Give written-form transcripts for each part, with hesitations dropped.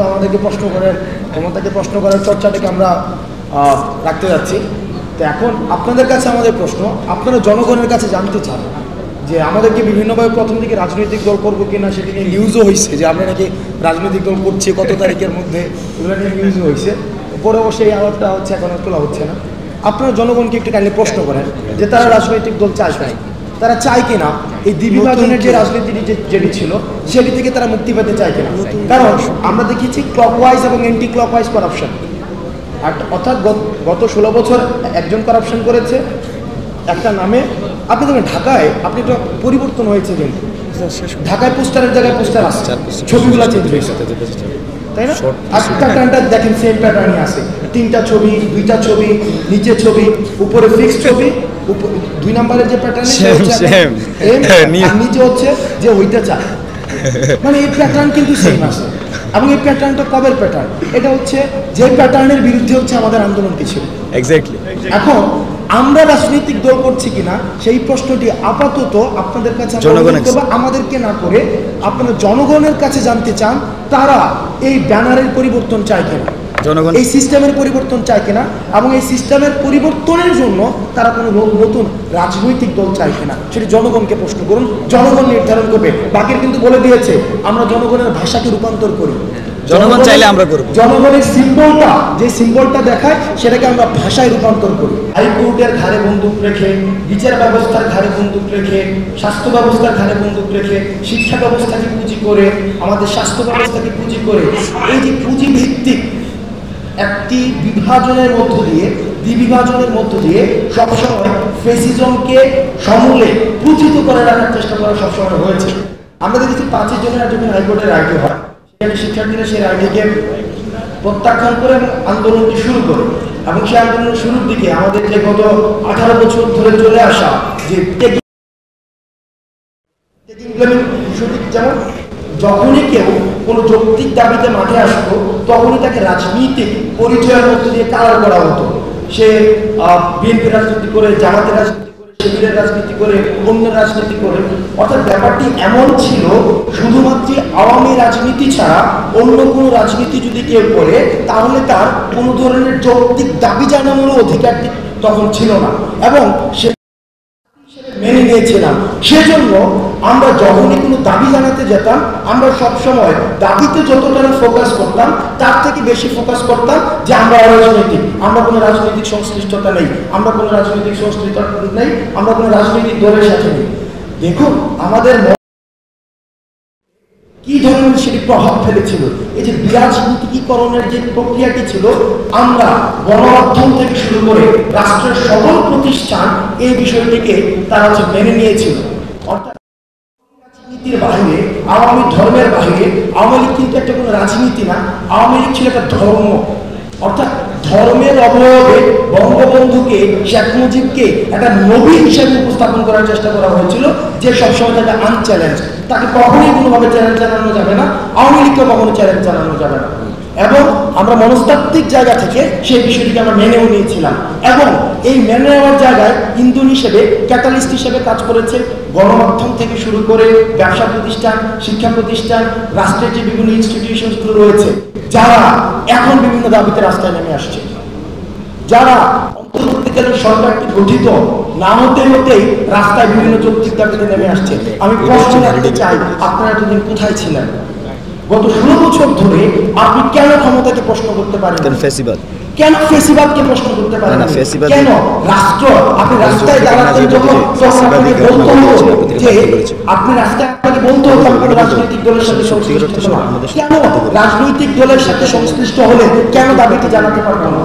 আমাদেরকে ক্ষমতাকে প্রশ্ন করার চর্চাটাকে আমরা রাখতে যাচ্ছি। তো এখন আপনাদের কাছে আমাদের প্রশ্ন, আপনারা জনগণের কাছে জানতে চান যে আমাদেরকে বিভিন্নভাবে প্রথম দিকে রাজনৈতিক দল করবো কিনা সেটা নিয়ে নিউজও হয়েছে যে আমরা নাকি রাজনৈতিক দল করছি কত তারিখের মধ্যে, এগুলো নিয়ে নিউজও হয়েছে। পরে অবশ্যই এই আওয়াজটা হচ্ছে এখন তোলা হচ্ছে না। আপনারা জনগণকে একটু কাইন্ডলি প্রশ্ন করেন যে তারা রাজনৈতিক দল চায় না, তারা চায় কিনা এই দ্বিবিভাজনের যে রাজনীতি যেটি ছিল সেটি থেকে তারা মুক্তি পেতে চায় কিনা। কারণ আমরা দেখেছি ক্লকওয়াইজ এবং অ্যান্টি ক্লকওয়াইজ করাপশন, অর্থাৎ গত 16 বছর একজন করাপশন করেছে একটা নামে। আপনি দেখবেন ঢাকায় আপনি একটা পরিবর্তন হয়েছে, কিন্তু ঢাকায় পোস্টারের জায়গায় পোস্টার আসছে, ছবিগুলো চেঞ্জ হয়েছে, তাই না? প্যাটার্নটা দেখেন, সেম প্যাটার্নই আছে, 3টা ছবি, 2টা ছবি, নিচে ছবি, উপরে ফিক্স ছবি, 2 নম্বরের যে প্যাটার্ন নিচে হচ্ছে যে ওইটা চায়, মানে এই প্যাটার্ন কিন্তু সেম আছে। এবং এই প্যাটার্নটা কবের প্যাটার্ন? এটা হচ্ছে যে প্যাটার্নের বিরুদ্ধে হচ্ছে আমাদের আন্দোলনটি ছিল। এক্স্যাক্টলি। এখন আমরা রাজনৈতিক দল করছি কিনা সেই প্রশ্নটি আপাতত আপনাদের কাছে আমাদেরকে না করে আপনারা জনগণের কাছে জানতে চান, তারা এই ব্যানারের পরিবর্তন চায় কিনা, জনগণ এই সিস্টেমের পরিবর্তন চায় কিনা, এবং এই সিস্টেমের পরিবর্তনের জন্য তারা কোনো নতুন রাজনৈতিক দল চায় কিনা, সেটি জনগণকে প্রশ্ন করুন, জনগণ নির্ধারণ করবে। বাকির কিন্তু বলে দিয়েছে আমরা জনগণের ভাষাকে রূপান্তর করি, জনগণ চাইলে আমরা করব। জনগণের সিম্বলটা, যে সিম্বলটা দেখায় সেটাকে আমরা ভাষায় রূপান্তর করি। হাইকোর্টের ঘাড়ে বন্দুক রেখে, বিচার ব্যবস্থার ঘাড়ে বন্দুক রেখে, স্বাস্থ্য ব্যবস্থার ঘাড়ে বন্দুক রেখে, শিক্ষা ব্যবস্থাকে পুঁজি করে, আমাদের স্বাস্থ্য ব্যবস্থাকে পুঁজি করে, এই যে পুঁজি ভিত্তিক একটি বিভাজনের মধ্য দিয়ে, দ্বিবিভাজনের মধ্য দিয়ে সবসময় ফেসিজমকে সমূলে পুঁজিত করে রাখার চেষ্টা করা সবসময় হয়েছে। আমরা দেখেছি 5 জনের যখন হাইকোর্টের রায়টি হয়, সেখানে শিক্ষার্থীরা সেই রায়টিকে প্রত্যাখ্যান করে আন্দোলনটি শুরু করে, এবং সেই আন্দোলনের শুরুর দিকে আমাদের যে গত 18 বছর ধরে চলে আসা যে যেমন যখনই কেউ কোনো যৌক্তিক দাবিতে মাঠে আসতো তখনই তাকে রাজনীতিক পরিচয়ের মধ্যে দিয়ে কালার করা হতো। সে বিএনপি রাজনীতি করে, জামাতের রাজনীতি করে, শিবিরের রাজনীতি করে, অন্য রাজনীতি করে। অর্থাৎ ব্যাপারটি এমন ছিল, শুধুমাত্র আওয়ামী রাজনীতি ছাড়া অন্য কোনো রাজনীতি যদি কেউ করে তাহলে তার কোনো ধরনের যৌক্তিক দাবি জানানোর অধিকারটি তখন ছিল না, এবং সে মেনে নিয়েছিলাম। সেজন্য আমরা যখনই কোনো দাবি জানাতে যেতাম, আমরা সবসময় দাবিতে যতটা ফোকাস করতাম তার থেকে বেশি ফোকাস করতাম যে আমরা অরাজনৈতিক, আমরা কোনো রাজনৈতিক সংশ্লিষ্টতা নেই, আমরা কোনো রাজনৈতিক সংশ্লিষ্টতা নেই, আমরা কোনো রাজনৈতিক দলের সাথে নেই। দেখুন আমাদের কি ধরনের সেটি প্রভাব ফেলেছিল। এই যে বিরাজনীতিকরণের যে প্রক্রিয়াটি ছিল, আমরা গণমাধ্যম থেকে শুরু করে রাষ্ট্রের সকল প্রতিষ্ঠান এই বিষয়টিকে তারা মেনে নিয়েছিল। অর্থাৎ রাজনীতির বাইরে, আওয়ামী ধর্মের বাইরে আওয়ামী লীগ কিন্তু একটা কোনো রাজনীতি না, আওয়ামী লীগ ছিল একটা ধর্ম। অর্থাৎ ধর্মের অবয়বে বঙ্গবন্ধুকে, শেখ মুজিবকে একটা নবী হিসেবে উপস্থাপন করার চেষ্টা করা হয়েছিল, যে সবসময় তাকে আনচ্যালেঞ্জ, তাকে কখনোই কোনোভাবে চ্যালেঞ্জ জানানো যাবে না, আওয়ামী লীগকে কখনো চ্যালেঞ্জ জানানো যাবে না। এবং আমরা মনস্তাত্ত্বিক জায়গা থেকে সেই বিষয়টিকে আমরা মেনেও নিয়েছিলাম, এবং এই মেনে নেওয়ার জায়গায় ইন্ধন হিসেবে, ক্যাটালিস্ট হিসেবে কাজ করেছে গণমাধ্যম থেকে শুরু করে ব্যবসা প্রতিষ্ঠান, শিক্ষা প্রতিষ্ঠান, রাষ্ট্রের যে বিভিন্ন ইনস্টিটিউশনসগুলো রয়েছে, যারা এখন বিভিন্ন দাবিতে রাস্তায় নেমে আসছে, যারা অন্তর্বর্তীকালীন সরকারটি গঠিত না হতে হতেই রাস্তায় বিভিন্ন যৌক্তিক দাবিতে নেমে আসছে। আমি প্রশ্ন রাখতে চাই, আপনারা এতদিন কোথায় ছিলেন? গত 16 বছর ধরে আপনি কেন ক্ষমতাকে প্রশ্ন করতে পারেন? কেন ফেসিবাদকে প্রশ্ন করতে পারেন? কেন রাষ্ট্র, আপনি রাস্তায় দাঁড়াতেন যখন আপনাকে বলতে হতো যে আপনি রাস্তায় আপনাকে বলতে হতো আপনি রাজনৈতিক দলের সাথে সংশ্লিষ্ট না, কেন রাজনৈতিক দলের সাথে সংশ্লিষ্ট হলে কেন দাবিটি জানাতে পারবেন না?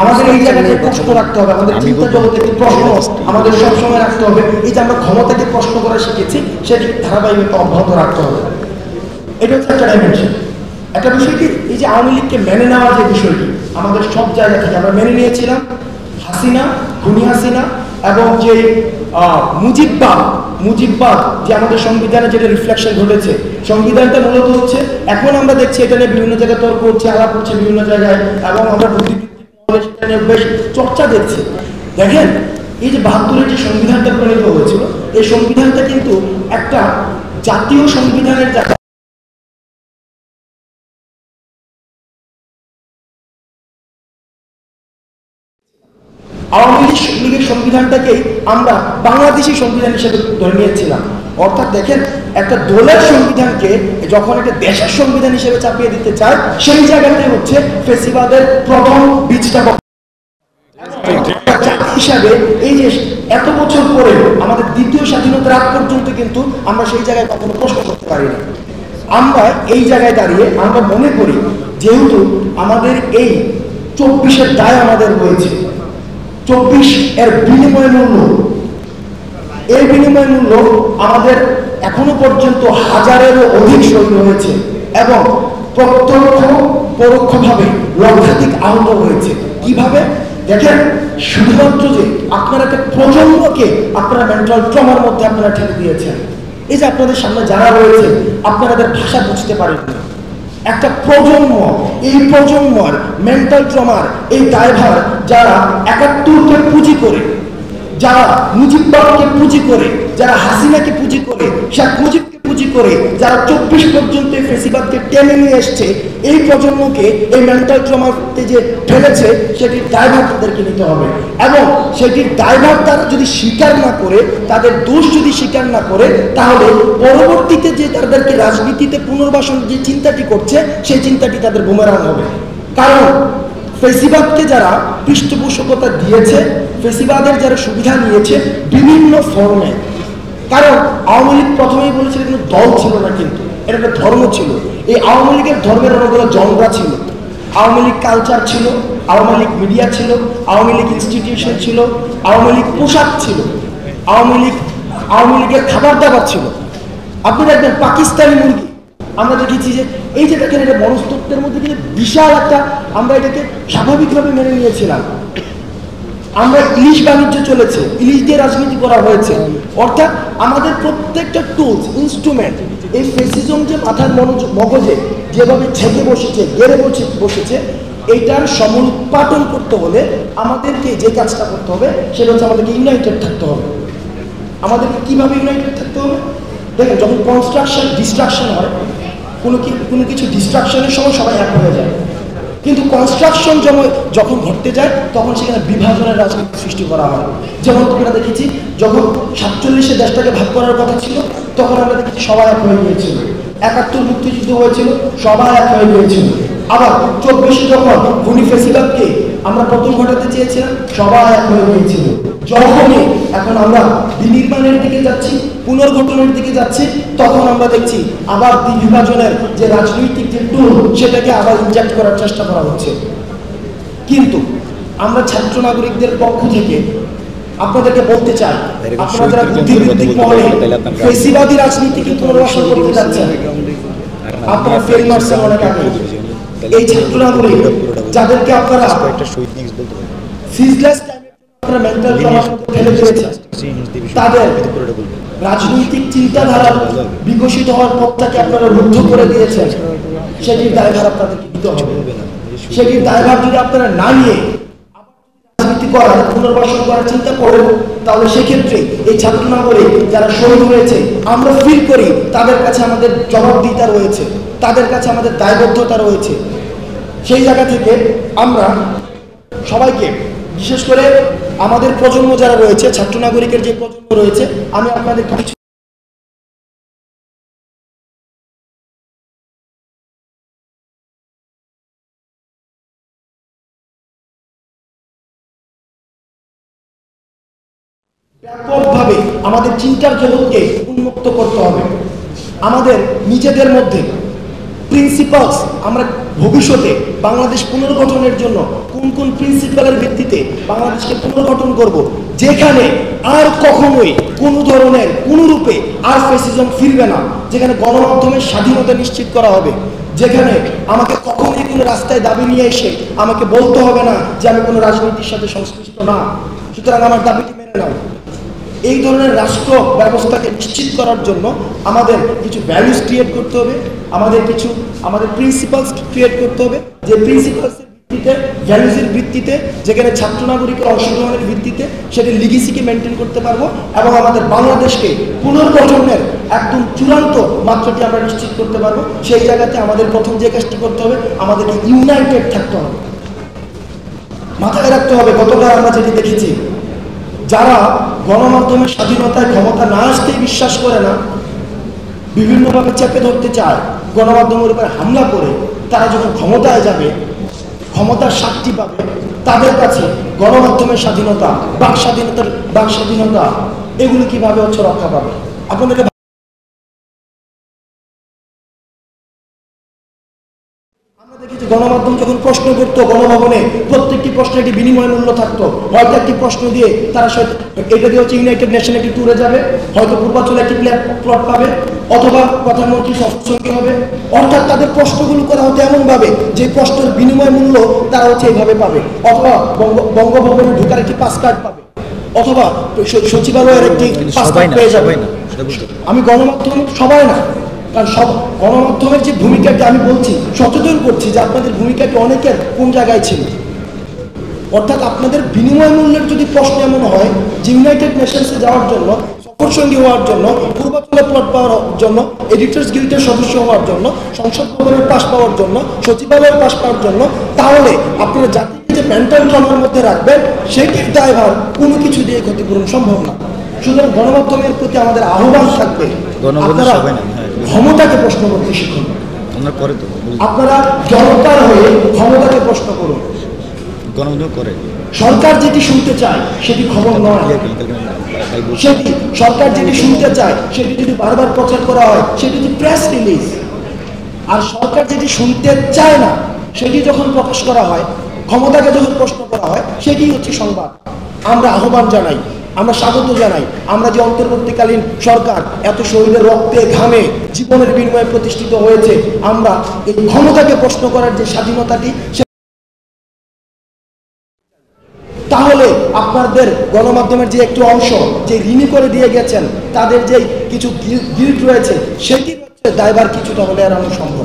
আমাদের এই জায়গায় প্রশ্ন রাখতে হবে, আমাদের চিন্তা জগতে একটি প্রশ্ন আমাদের সবসময় রাখতে হবে। এই যে আমরা ক্ষমতাকে প্রশ্ন করা শিখেছি, সেটি ধারাবাহিকতা অব্যাহত রাখতে হবে। এটা হচ্ছে একটা ডাইমেনশন। একটা বিষয় কি, এই যে আওয়ামী লীগকে মেনে নেওয়ার যে বিষয়টি, আমাদের সব জায়গা থেকে আমরা মেনে নিয়েছিলাম হাসিনা, খুনি হাসিনা, এবং যে মুজিববাদ যে আমাদের সংবিধানে যেটা রিফ্লেকশন ঘটেছে, সংবিধানটা মূলত হচ্ছে, এখন আমরা দেখছি এটা নিয়ে বিভিন্ন জায়গায় তর্ক হচ্ছে, আলাপ হচ্ছে বিভিন্ন জায়গায়, এবং আমরা সেটা নিয়ে বেশ চর্চা দেখছি। দেখেন এই যে 72-এর যে সংবিধানটা প্রণীত হয়েছিল, এই সংবিধানটা কিন্তু একটা জাতীয় সংবিধানের জায়গায় আওয়ামী লীগের সংবিধানটাকেই আমরা বাংলাদেশি সংবিধান হিসেবে ধরে নিয়েছিলাম। অর্থাৎ দেখেন, একটা দলের সংবিধানকে যখন একটা দেশের সংবিধান হিসেবে চাপিয়ে দিতে চায়, সেই জায়গাতে হচ্ছে ফেসিবাদের প্রথম বীজটা হিসাবে। এই যে এত বছর পরে আমাদের দ্বিতীয় স্বাধীনতার আগ পর্যন্ত কিন্তু আমরা সেই জায়গায় কখনো প্রশ্ন করতে পারি না। আমরা এই জায়গায় দাঁড়িয়ে আমরা মনে করি, যেহেতু আমাদের এই 24-এর দায় আমাদের রয়েছে, 24 এর বিনিময় মূল্য, এই বিনিময় মূল্য আমাদের এখনো পর্যন্ত হাজারেরও অধিক শহীদ হয়েছে এবং প্রত্যক্ষ পরোক্ষভাবে লক্ষাধিক আহত হয়েছে। কিভাবে? দেখেন, শুধুমাত্র যে আপনারা একটা প্রজন্মকে আপনারা মেন্টাল ট্রমার মধ্যে আপনারা ঠেলে দিয়েছেন। এই যে আপনাদের সামনে যারা রয়েছে, আপনাদের ভাষা বুঝতে পারেন না। একটা প্রজন্ম, এই প্রজন্মর মেন্টাল ট্রমার এই দায়ভার যারা 71কে পুঁজি করে, যারা মুজিববাদকে পুঁজি করে, যারা হাসিনাকে পুঁজি করে, শেখ মুজিবকে পুঁজি করে, যারা 24 পর্যন্ত ফেসিবাদকে টেনে নিয়ে এসছে, এই প্রজন্মকে এই মেন্টাল ট্রমাতে যে ফেলেছে, সেটির দায়ভার তাদেরকে নিতে হবে। এবং সেটির দায়ভার তারা যদি স্বীকার না করে, তাদের দোষ যদি স্বীকার না করে, তাহলে পরবর্তীতে যে তাদেরকে রাজনীতিতে পুনর্বাসন যে চিন্তাটি করছে, সেই চিন্তাটি তাদের বুমেরাং হবে। কারণ ফেসিবাদকে যারা পৃষ্ঠপোষকতা দিয়েছে, ফেসিবাদের যারা সুবিধা নিয়েছে বিভিন্ন ফর্মে, কারণ আওয়ামী লীগ প্রথমেই বলেছিল কিন্তু দল ছিল না, কিন্তু এটা একটা ধর্ম ছিল। এই আওয়ামী লীগের ধর্মের অনেকগুলো জনরা ছিল। আওয়ামী লীগ কালচার ছিল, আওয়ামী লীগ মিডিয়া ছিল, আওয়ামী লীগ ইনস্টিটিউশন ছিল, আওয়ামী লীগ পোশাক ছিল, আওয়ামী লীগের খাবার দাবার ছিল। আপনি দেখবেন পাকিস্তানি মুরগি, আমরা দেখেছি যে এই যে দেখেন, এটা মনস্তত্ত্বের মধ্যে কিন্তু বিশাল একটা, আমরা এটাকে স্বাভাবিকভাবে মেনে নিয়েছিলাম। আমরা ইলিশ বাণিজ্য চলেছে, ইলিশ দিয়ে রাজনীতি করা হয়েছে। অর্থাৎ আমাদের প্রত্যেকটা টুলস, ইনস্ট্রুমেন্ট, এই ফেসিজম যে মাথার মগজে যেভাবে ছেকে বসেছে, গেড়ে বসেছে, এইটার সমুৎপাটন করতে হলে আমাদেরকে যে কাজটা করতে হবে, সেটা হচ্ছে আমাদেরকে ইউনাইটেড থাকতে হবে। আমাদেরকে কিভাবে ইউনাইটেড থাকতে হবে? দেখেন, যখন কনস্ট্রাকশন ডিস্ট্রাকশন হয়, কোনো কিছু ডিস্ট্রাকশনের সময় সবাই এক হয়ে যায়, কিন্তু কনস্ট্রাকশন যখন ঘটতে যায়, তখন সেখানে বিভাজনের রাজনীতি সৃষ্টি করা হয়। যেমন তোমরা দেখেছি, যখন 47-এ দেশটাকে ভাগ করার কথা ছিল, তখন আমরা দেখেছি সবাই এক হয়ে গিয়েছিল। 71 মুক্তিযুদ্ধ হয়েছিল, সবাই এক হয়ে গিয়েছিল। আবার 24-এ যখন খুনি ফেসিবাদকে আমরা পতন ঘটাতে চেয়েছিলাম, সবাই এক হয়ে গিয়েছিল। যখনই এখন আমরা বিনির্মাণের দিকে যাচ্ছি, পুনর্গঠনের দিকে যাচ্ছি, তখন আমরা দেখছি আবার বিভাজনের যে রাজনৈতিক যে টুল, সেটাকে আবার ইনজেক্ট করার চেষ্টা করা হচ্ছে। কিন্তু আমরা ছাত্র নাগরিকদের পক্ষ থেকে আপনাদেরকে বলতে চাই, আপনারা যারা বুদ্ধিবৃত্তিক মহলে ফেসিবাদী রাজনীতিকে পুনর্বাসন করতে যাচ্ছেন, আপনারা ফেল মারছেন অনেক আগে। এই ছাত্র নাগরিক যাদেরকে আপনারা সিজলেস আপনারা মেন্টাল ট্রমার মধ্যে ফেলে দিয়েছেন, তাদের রাজনৈতিক চিন্তাধারা বিকশিত হওয়ার পথটাকে আপনারা রুদ্ধ করে দিয়েছেন, সেটির দায়ভার আপনাদেরকে নিতে হবে। সেটির দায়ভার যদি আপনারা না নিয়ে রাজনীতি করার, পুনর্বাসন করার চিন্তা করেন, তাহলে সেক্ষেত্রে এই ছাত্র নাগরিক যারা শহীদ হয়েছে, আমরা ফিল করি তাদের কাছে আমাদের জবাবদিহিতা রয়েছে, তাদের কাছে আমাদের দায়বদ্ধতা রয়েছে। সেই জায়গা থেকে আমরা সবাইকে, বিশেষ করে আমাদের প্রজন্ম যারা রয়েছে, ছাত্র নাগরিকের যে প্রজন্ম রয়েছে, আমি আপনাদের কিছু ব্যাপকভাবে আমাদের চিন্তার জগৎকে উন্মুক্ত করতে হবে। আমাদের নিজেদের মধ্যে প্রিন্সিপালস, আমরা ভবিষ্যতে বাংলাদেশ পুনর্গঠনের জন্য কোন কোন প্রিন্সিপালের ভিত্তিতে বাংলাদেশকে পুনর্গঠন করব, যেখানে আর কখনোই কোনো ধরনের কোনো রূপে আর ফেসিজম ফিরবে না, যেখানে গণমাধ্যমের স্বাধীনতা নিশ্চিত করা হবে, যেখানে আমাকে কখনোই কোনো রাস্তায় দাবি নিয়ে এসে আমাকে বলতে হবে না যে আমি কোনো রাজনীতির সাথে সংশ্লিষ্ট না, সুতরাং আমার দাবিটি মেনে নাও। এই ধরনের রাষ্ট্র ব্যবস্থাকে নিশ্চিত করার জন্য আমাদের কিছু ভ্যালুস ক্রিয়েট করতে হবে, আমাদের প্রিন্সিপালস ক্রিয়েট করতে হবে, যে প্রিন্সিপালসের ভিত্তিতে, ভ্যালুসের ভিত্তিতে, যেখানে ছাত্র নাগরিকের অংশগ্রহণের ভিত্তিতে সেটি লিগেসিকে মেনটেন করতে পারবো এবং আমাদের বাংলাদেশকে পুনর্গঠনের একদম চূড়ান্ত মাত্রাটি আমরা নিশ্চিত করতে পারবো। সেই জায়গাতে আমাদের প্রথম যে কাজটি করতে হবে, আমাদেরকে ইউনাইটেড থাকতে হবে। মাথায় রাখতে হবে গতকাল আমরা যেটি দেখেছি, যারা গণমাধ্যমের স্বাধীনতায় ক্ষমতা না আসতেই বিশ্বাস করে না, বিভিন্নভাবে চেপে ধরতে চায়, গণমাধ্যমের উপর হামলা করে তারা যখন ক্ষমতায় যাবে, ক্ষমতার শক্তি পাবে, তাদের কাছে গণমাধ্যমের স্বাধীনতা, বাক স্বাধীনতা এগুলো কিভাবে রক্ষা পাবে? আপনাদেরকে আমরা দেখেছি গণমাধ্যম যখন প্রশ্ন করতো গণভবনে, প্রত্যেকটি প্রশ্নে একটি বিনিময় মূল্য থাকতো। হয়তো একটি প্রশ্ন দিয়ে তারা এটা দিয়ে হচ্ছে ইউনাইটেড নেশন একটি ট্যুরে যাবে, হয়তো পূর্বাঞ্চলে একটি প্লট পাবে, অথবা প্রধানমন্ত্রী সফরসঙ্গী হবে। অর্থাৎ তাদের প্রশ্নগুলো করা হতো এমনভাবে যে প্রশ্নের বিনিময় মূল্য তারা এইভাবে পাবে, অথবা বঙ্গভবনে ঢোকার একটি পাস কার্ড পাবে, অথবা সচিবালয়ের একটি পাস কার্ড পেয়ে যাবে। আমি গণমাধ্যম সবাই না, কারণ সব গণমাধ্যমের যে ভূমিকাটি আমি বলছি, সচেতন করছি যে আপনাদের ভূমিকাটি অনেকের কোন জায়গায় ছিল। অর্থাৎ আপনাদের বিনিময় মূল্যের যদি প্রশ্ন এমন হয় যে ইউনাইটেড নেশনসে যাওয়ার জন্য, সফরসঙ্গী হওয়ার জন্য, পূর্বাঞ্চলে প্লট পাওয়ার জন্য, এডিটর্স গিল্ডের সদস্য হওয়ার জন্য, সংসদ ভবনের পাস পাওয়ার জন্য, সচিবালয়ের পাস পাওয়ার জন্য, তাহলে আপনারা জাতিকে যে মেন্টাল ট্রমার মধ্যে রাখবেন সেটির দায়ভার কোনো কিছু দিয়ে ক্ষতিপূরণ সম্ভব না। সুতরাং গণমাধ্যমের প্রতি আমাদের আহ্বান থাকবে, আপনারা ক্ষমতাকে প্রশ্ন করতে শিখুন। আপনারা জনতার হয়ে ক্ষমতাকে প্রশ্ন করুন। সরকার যেটি শুনতে চায় সেটি খবর নয়, সেটি সরকার যেটি শুনতে চায় সেটি যদি বারবার প্রচার করা হয় সেটি হচ্ছে প্রেস রিলিজ। আর সরকার যেটি শুনতে চায় না সেটি যখন প্রকাশ করা হয়, ক্ষমতাকে যখন প্রশ্ন করা হয়, সেটি হচ্ছে সংবাদ। আমরা আহ্বান জানাই, আমরা স্বাগত জানাই, আমরা যে অন্তর্বর্তীকালীন সরকার এত শহীদের রক্তে ঘামে জীবনের বিনিময়ে প্রতিষ্ঠিত হয়েছে, আমরা এই ক্ষমতাকে প্রশ্ন করার যে স্বাধীনতাটি, তাহলে আপনাদের গণমাধ্যমের যে একটু অংশ যে ঋণী করে দিয়ে গেছেন, তাদের যে কিছু গিল্ট রয়েছে, সেটি হচ্ছে দায়ভার কিছুটা হলে এড়ানো সম্ভব।